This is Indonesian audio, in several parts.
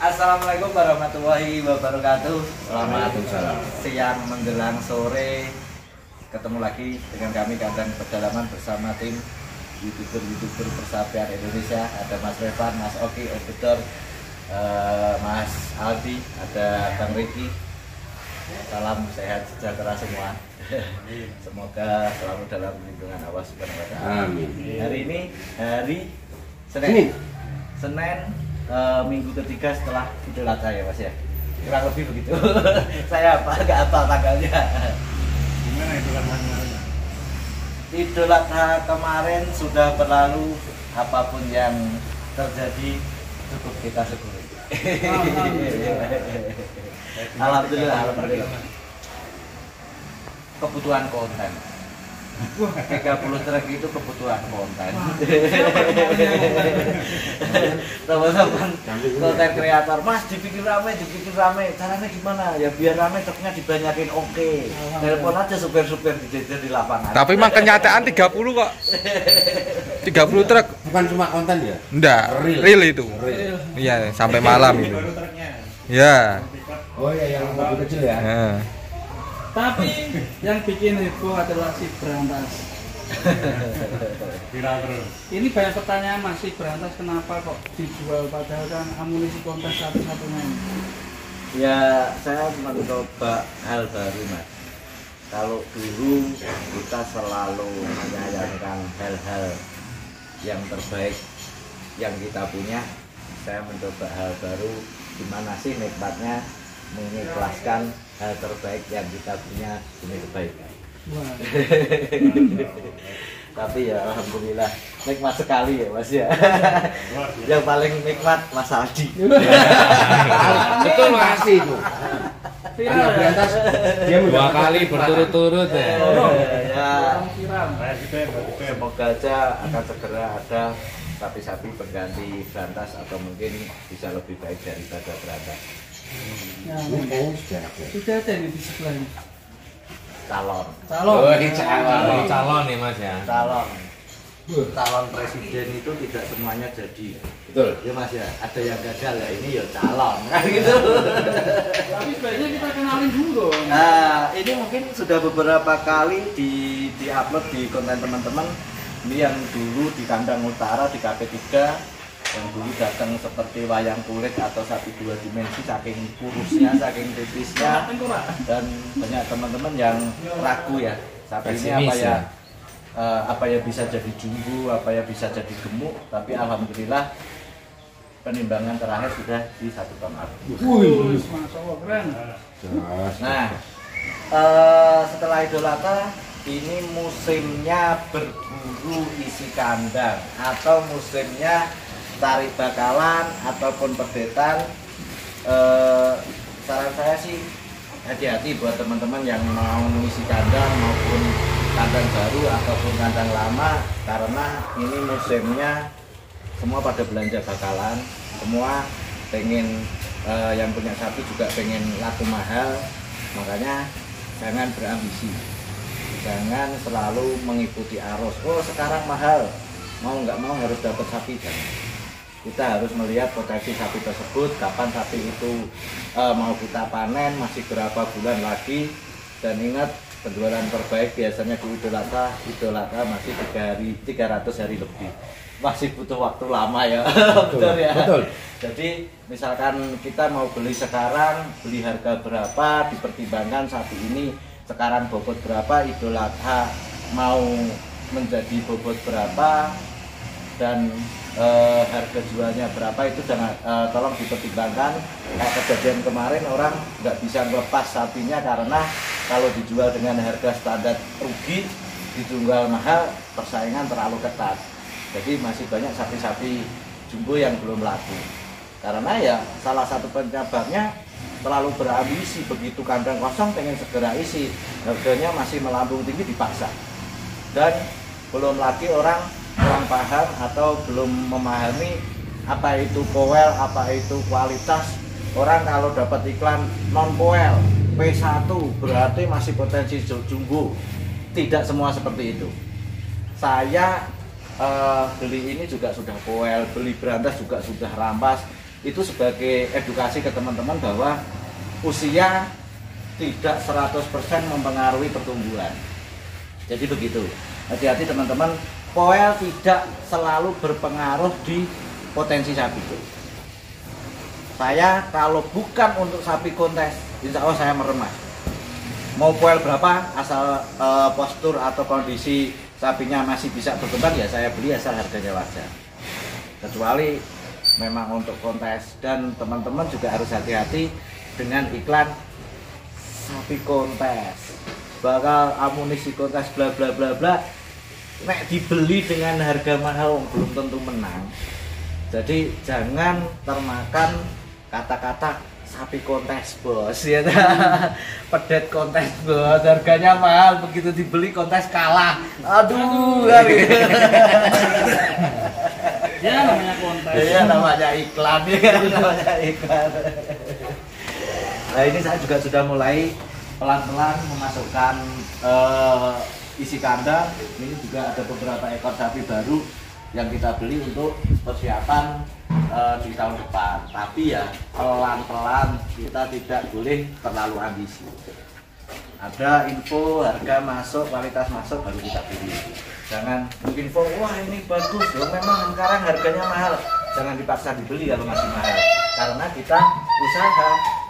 Assalamualaikum warahmatullahi wabarakatuh. Selamat siang menjelang sore. Ketemu lagi dengan kami Kandang Pedalaman bersama tim YouTuber Persapian Indonesia. Ada Mas Revan, Mas Oki, Editor, Mas Aldi, ada Bang Riki. Salam sehat sejahtera semua. Semoga selalu dalam lindungan Allah Subhanahu wa Ta'ala. Hari ini hari Senin. Minggu ketiga setelah Idul Adha ya Mas ya, kurang lebih begitu. Saya agak hafal tanggalnya. Gimana Idul Adha? Idul Adha kemarin sudah berlalu, apapun yang terjadi cukup kita syukuri. Alhamdulillah. Kebutuhan konten 30 truk itu kebutuhan konten. Teman-teman konten kreator, Mas dibikin rame. Caranya gimana? Ya biar rame truknya dibanyakin, oke. Telepon aja supir-supir di lapangan. Tapi memang kenyataan 30 kok. 30 truk. Bukan cuma konten ya? Enggak, real itu. Iya, sampai malam itu. Ya. Oh iya, yang mobil kecil ya? Tapi yang bikin heboh adalah si Berantas. Viral terus. Ini banyak pertanyaan, Mas, si Berantas kenapa kok dijual padahal kan amunisi konten satu-satunya. Ya saya mencoba hal baru Mas. Kalau dulu kita selalu menyayangkan hal-hal yang terbaik yang kita punya, saya mencoba hal baru. Gimana sih nikmatnya mengikhlaskan hal terbaik yang kita punya demi kebaikan. Tapi ya alhamdulillah nikmat sekali ya Mas ya. Yang paling nikmat Mas Aldi. Betul makasih itu. Viral Berantas dia 2 kali berturut-turut ya. Semoga aja akan segera ada sapi-sapi pengganti Berantas atau mungkin bisa lebih baik daripada Berantas. Ya, sudah ada di sebelah ini. Calon Oh, ini calon nih Mas ya. calon presiden itu tidak semuanya jadi. Betul. Ya Mas ya, ada yang gagal ya, ini ya calon kan gitu. Tapi sebaiknya kita kenalin dulu. Nah, ini mungkin sudah beberapa kali di-upload di konten teman-teman. Ini yang dulu di Kandang Utara di KP3, yang dulu datang seperti wayang kulit atau sapi 2 dimensi, saking kurusnya, saking tipisnya, dan banyak teman-teman yang ragu ya, sapi ini apa ya bisa jadi jumbo, apa ya bisa jadi gemuk. Tapi alhamdulillah penimbangan terakhir sudah di 1 ton lebih. Wih, Masya Allah, keren. Nah, setelah Idul Adha ini musimnya berburu isi kandang atau musimnya tarik bakalan ataupun pedetan. Saran saya sih hati-hati buat teman-teman yang mau mengisi kandang maupun kandang baru ataupun kandang lama, karena ini musimnya semua pada belanja bakalan, semua pengen yang punya sapi juga pengen laku mahal. Makanya jangan berambisi, jangan selalu mengikuti arus. Oh sekarang mahal, mau nggak mau harus dapat sapi. Kita harus melihat potensi sapi tersebut, kapan sapi itu mau kita panen, masih berapa bulan lagi. Dan ingat, penjualan terbaik biasanya di Idul Adha masih 300 hari lebih. Masih butuh waktu lama ya. Betul ya. Betul. Jadi misalkan kita mau beli sekarang, beli harga berapa, dipertimbangkan sapi ini sekarang bobot berapa, Idul Adha mau menjadi bobot berapa, dan harga jualnya berapa, itu jangan tolong dipertimbangkan. Kayak kejadian kemarin orang nggak bisa melepas sapinya karena kalau dijual dengan harga standar rugi, dijual mahal, persaingan terlalu ketat. Jadi masih banyak sapi-sapi jumbo yang belum laku karena ya salah satu penyebabnya terlalu berambisi. Begitu kandang kosong pengen segera isi, harganya masih melambung tinggi dipaksa. Dan belum lagi orang kurang paham atau belum memahami apa itu poel, apa itu kualitas. Orang kalau dapat iklan non poel P1 berarti masih potensi jumbo. Tidak semua seperti itu. Saya beli ini juga sudah poel, beli Berantas juga sudah rampas. itu sebagai edukasi ke teman-teman bahwa usia tidak 100% mempengaruhi pertumbuhan. Jadi begitu. Hati-hati teman-teman, poel tidak selalu berpengaruh di potensi sapi. Saya kalau bukan untuk sapi kontes, insya Allah saya merem Mas. Mau poel berapa, asal postur atau kondisi sapinya masih bisa berkembang ya saya beli asal harganya wajar. Kecuali memang untuk kontes, dan teman-teman juga harus hati-hati dengan iklan sapi kontes, bakal amunisi kontes bla bla bla bla. Nek dibeli dengan harga mahal belum tentu menang. Jadi jangan termakan kata-kata sapi kontes bos ya. Pedet kontes bos, harganya mahal, begitu dibeli kontes kalah. Aduh, Ya namanya kontes. ya namanya iklan ya, namanya iklan. Nah ini saya juga sudah mulai pelan-pelan memasukkan isi kandang. Ini juga ada beberapa ekor sapi baru yang kita beli untuk persiapan di tahun depan. Tapi ya pelan-pelan, kita tidak boleh terlalu ambisi. Ada info harga masuk, kualitas masuk baru kita beli. Jangan info wah ini bagus, loh memang sekarang harganya mahal. Jangan dipaksa dibeli kalau masih mahal. Karena kita usaha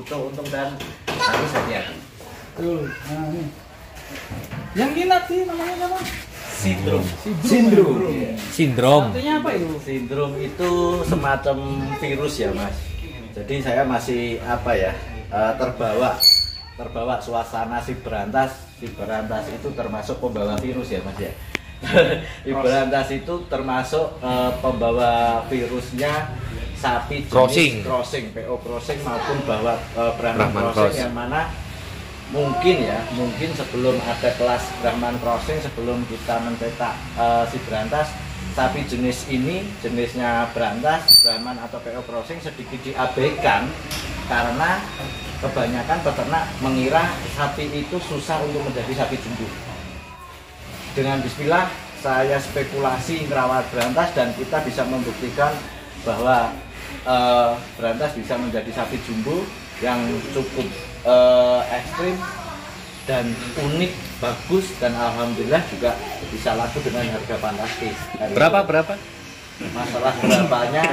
butuh untung dan harus hati-hati. Tuh, nah ini. Yang ini tadi namanya apa? Sindrom. Sindrom. Artinya apa itu? Sindrom itu semacam virus ya Mas. Jadi saya masih apa ya, terbawa suasana si berantas. Si berantas itu termasuk pembawa virus ya Mas ya. Si berantas itu termasuk pembawa virusnya sapi jenis crossing, PO crossing maupun Brahman crossing, yang mana mungkin sebelum ada kelas Brahman crossing, sebelum kita mencetak si berantas, sapi jenis ini, jenisnya berantas, Brahman atau PO crossing sedikit diabaikan karena kebanyakan peternak mengira sapi itu susah untuk menjadi sapi jumbo. Dengan bismillah saya spekulasi merawat berantas dan kita bisa membuktikan bahwa berantas bisa menjadi sapi jumbo yang cukup ekstrim dan unik, bagus, dan alhamdulillah juga bisa laku dengan harga fantastis. Berapa? Masalah berapanya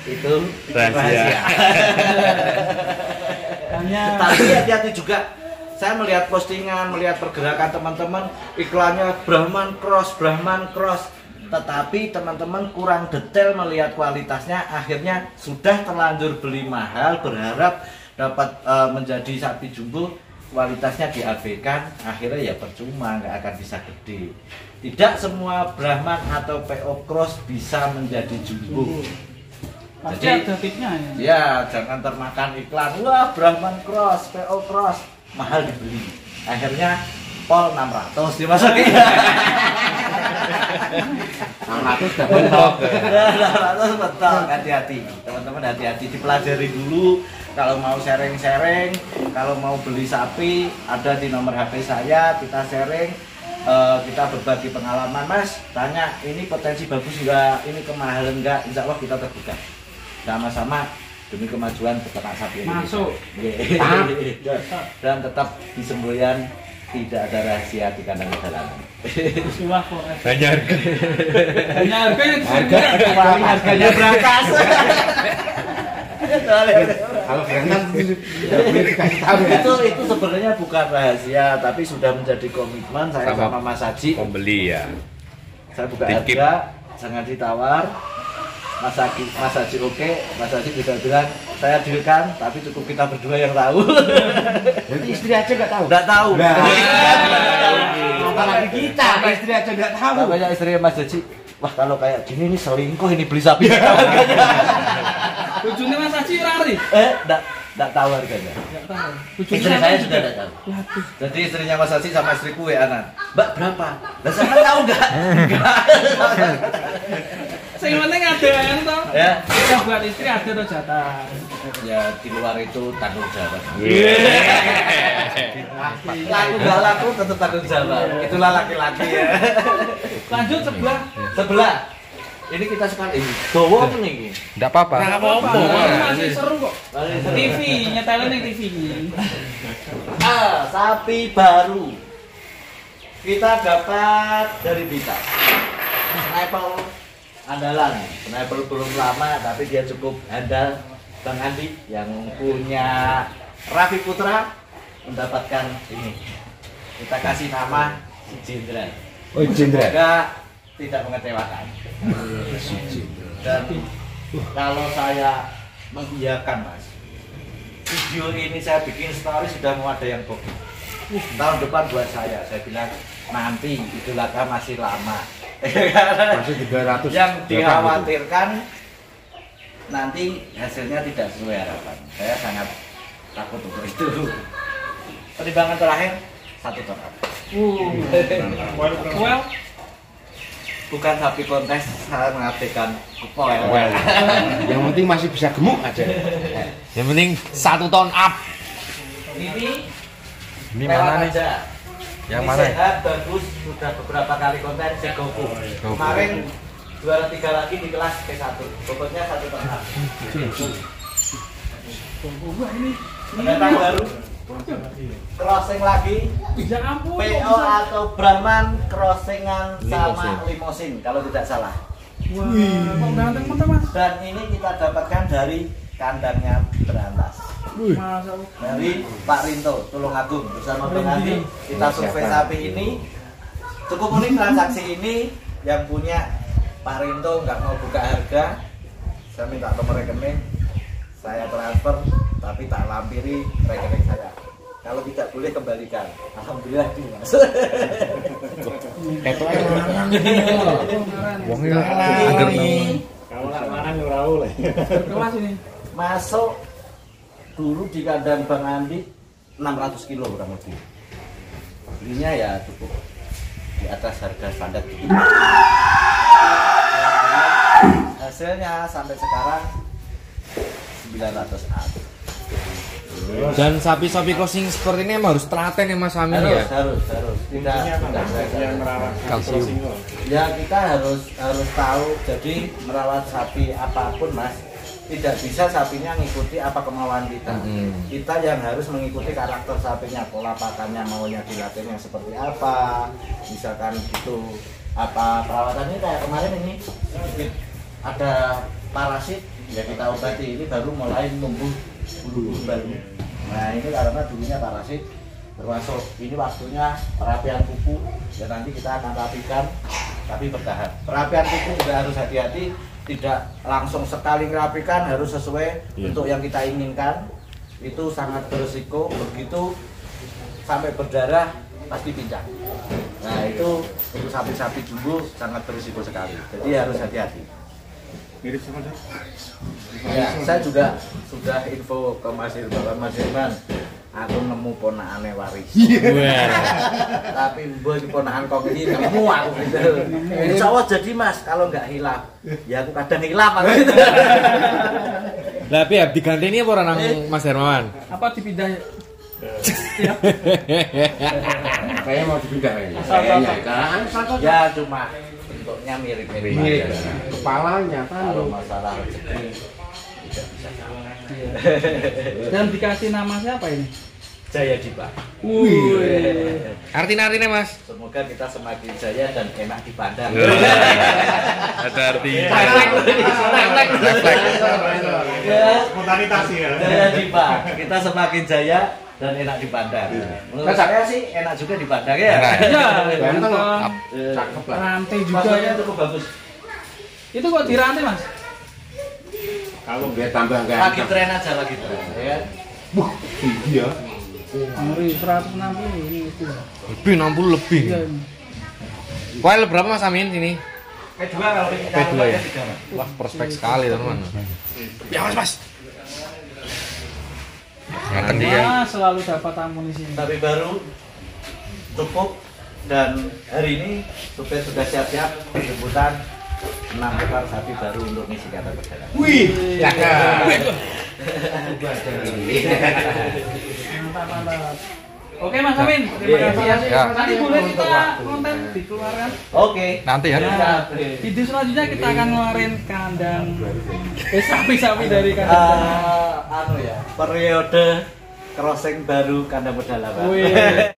itu rahasia. Tapi hati-hati juga. Saya melihat postingan, melihat pergerakan teman-teman, iklannya Brahman Cross, tetapi teman-teman kurang detail melihat kualitasnya, akhirnya sudah terlanjur beli mahal berharap dapat menjadi sapi jumbo, kualitasnya diabaikan, akhirnya ya percuma, nggak akan bisa gede. Tidak semua Brahman atau PO Cross bisa menjadi jumbo. Pasti Jadi ada tipnya ya. Ya, jangan termakan iklan. Wah, Brahman Cross, PO Cross mahal dibeli. Akhirnya pol 600 dimasukin. 600 udah mentok. 600 mentok. Hati-hati. Teman-teman hati-hati, dipelajari dulu. Kalau mau sharing-sharing, kalau mau beli sapi, ada di nomor HP saya, kita sharing. Kita berbagi pengalaman, Mas. Tanya, ini potensi bagus enggak? Ini kemahalan enggak? Insya Allah kita terbuka. Sama-sama demi kemajuan peternak sapi Indonesia. Masuk. Dan tetap di semboyan tidak ada rahasia di kandang jalanan. Bismillah kok. Hanya Harga yang Paling harganya berangkas. Kalau berenang dikasih tahu ya. Itu sebenarnya bukan rahasia, tapi sudah menjadi komitmen saya sama Mas Haji. pembeli ya. Saya buka Dikip. harga, jangan ditawar. Mas Haji oke, Mas Haji bisa bilang saya dealkan, tapi cukup kita berdua yang tahu. Berarti istri aja nggak tahu. Nggak tahu. Nah. Apalagi kita, Istri aja nggak tahu. Banyak istri Mas Haji. Wah kalau kayak gini nih selingkuh ini beli sapi. Tujuannya Mas Haji lari. Nggak tahu harganya. Enggak tahu. Istri saya sudah nggak tahu. Waduh. Jadi istrinya Mas Haji sama istriku Anan. Mbak berapa? Lah saya tahu nggak? Sing penting ada yang toh. Ya. Yang buat istri ada tuh jatah. Ya di luar itu tanggung jawab. Iya. Laku nggak laku tetap tanggung jawab. Itulah laki-laki ya. Lanjut sebelah. Sebelah. Ini kita sekali dowo nih. Enggak apa-apa. Masih seru kok. TV, nyetelin ning TV. Sapi baru. Kita dapat dari Blitar. Sniper andalan. Sniper belum lama tapi dia cukup handal. Bang Andi yang punya Raffi Putra mendapatkan ini. Kita kasih nama Jenderal. Oh, Jenderal. Semoga tidak mengecewakan. Dan kalau saya mengiyakan Mas, video ini saya bikin story sudah mau ada yang booking. Tahun depan buat saya bilang nanti Idul Adha masih lama. Masih 300. Yang dikhawatirkan nanti hasilnya tidak sesuai harapan. Saya sangat takut untuk itu. Pertimbangan terakhir 1 ton. Well, Bukan sapi kontes, saya mengabdikan kupoel. Yang penting masih bisa gemuk aja. Yang penting 1 ton up. Ini Ini lewat mana nih? aja. Yang Ini mana? sehat, bagus, sudah beberapa kali konten Segoku. Kemarin juara 3 lagi di kelas P1. Bobotnya 1 ton. Pendatang baru. Crossing lagi. ya ampun. PO atau Brahman crossingan sama limosin kalau tidak salah. Wah, kok ganteng Mas. Dan ini kita dapatkan dari kandangnya Berantas. Masa Dari Pak Rinto, Tulungagung bersama Bang Andi. Kita survei sapi ini. Cukup unik transaksi ini yang punya Pak Rinto nggak mau buka harga. Saya minta nomor rekening, saya transfer, tapi tak lampiri rekening saya. Kalau tidak boleh kembalikan. Alhamdulillah ini Mas. Wongnya Ini Kalau nggak marah ngurau lah. kelas ini. masuk dulu di kandang Bang Andi 600 kilo kurang lebih. Belinya ya cukup di atas harga standar gitu. Hasilnya sampai sekarang 900-an. Dan sapi-sapi crossing seperti ini emang harus telaten ya Mas Amin ya. Harus. Tidak Yang merawat Kalsium. ya kita harus tahu. Jadi merawat sapi apapun Mas, tidak bisa sapinya ngikuti apa kemauan kita. Kita yang harus mengikuti karakter sapinya, pola pakannya maunya dilatihnya seperti apa. Misalkan gitu apa perawatannya kayak kemarin ini sedikit ada parasit ya kita obati, ini baru mulai tumbuh bulu-bulu baru. Nah ini karena dulunya parasit, termasuk ini waktunya perapian kuku ya, nanti kita akan rapikan tapi bertahap. Perapian kuku juga harus hati-hati, tidak langsung sekali merapikan, harus sesuai untuk yang kita inginkan. Itu sangat berisiko, begitu sampai berdarah pasti pincang. Nah itu untuk sapi-sapi jumbo sangat berisiko sekali, jadi harus hati-hati. mirip sama dia. Ya, saya juga sudah info ke Mas Irman, Mas Irman, aku nemu ponakane waris. Tapi mbok iki ponakan kok ini nemu aku gitu. Insya Allah jadi Mas, kalau nggak hilaf, ya aku kadang hilaf aku gitu. Tapi ya diganti ini apa orang Mas Hermawan? Apa dipindah? Kayaknya mau dipindah kayaknya. Kan Ya cuma bentuknya mirip-mirip mirip. aja. Kepalanya kan. Kalau masalah rezeki tidak bisa salah. Dan dikasih nama siapa ini? Jaya Dipa. Artinya Mas. Semoga kita semakin jaya dan enak dipandang. Ada arti. Spontanitas ya. Jaya Dipa, kita semakin jaya dan enak dipandang. Menurut saya sih enak juga dipandang ya. Enak. Iya, Ganteng. ganteng. Cakep lah. Rantai juga Maksudnya ya. cukup bagus. Itu kok dirantai Mas? Kalau dia tambah Lagi ganteng. tren aja lagi tren. Ya. Wah, iya. Ngeri 160 ini itu. Lebih 60 lebih. Iya ini. Kuil berapa Mas Amin sini? P2 kalau kita P2 ya? 3. Wah, prospek sekali teman. Ya Mas. Nganteng dia. Ah, selalu dapat amunisi. Sapi baru cukup dan hari ini supir sudah siap-siap penjemputan 6 ekor sapi baru untuk misi kata perjalanan. Wih, Mantap, mantap. Oke Mas Amin, terima kasih ya. Ya. Nanti boleh kita konten dikeluarkan. Oke. Nanti ya. Ya, video selanjutnya kita akan ngeluarin kandang sapi-sapi dari kandang. Anu ya, periode crossing baru kandang pedalaman. Wih.